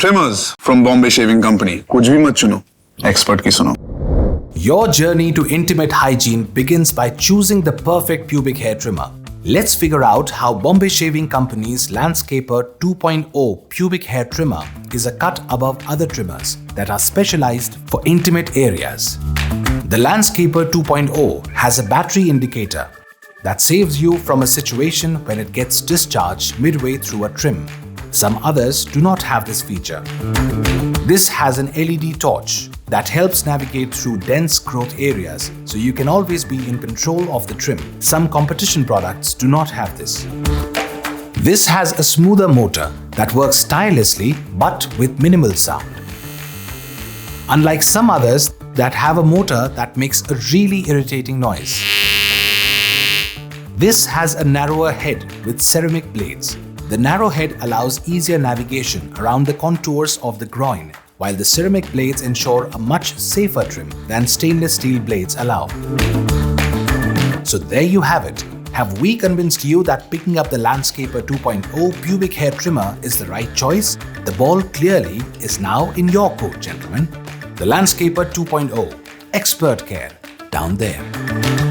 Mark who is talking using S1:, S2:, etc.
S1: Trimmers from Bombay Shaving Company. कुछ भी मत चुनो, expert की सुनो.
S2: Your journey to intimate hygiene begins by choosing the perfect pubic hair trimmer. Let's figure out how Bombay Shaving Company's Landscaper 2.0 pubic hair trimmer is a cut above other trimmers that are specialized for intimate areas. The Landscaper 2.0 has a battery indicator that saves you from a situation when it gets discharged midway through a trim. Some others do not have this feature. This has an LED torch that helps navigate through dense growth areas, so you can always be in control of the trim. Some competition products do not have this. This has a smoother motor that works tirelessly but with minimal sound. Unlike some others that have a motor that makes a really irritating noise. This has a narrower head with ceramic blades. The narrow head allows easier navigation around the contours of the groin, while the ceramic blades ensure a much safer trim than stainless steel blades allow. So there you have it. Have we convinced you that picking up the Landscaper 2.0 pubic hair trimmer is the right choice? The ball clearly is now in your court, gentlemen. The Landscaper 2.0, expert care down there.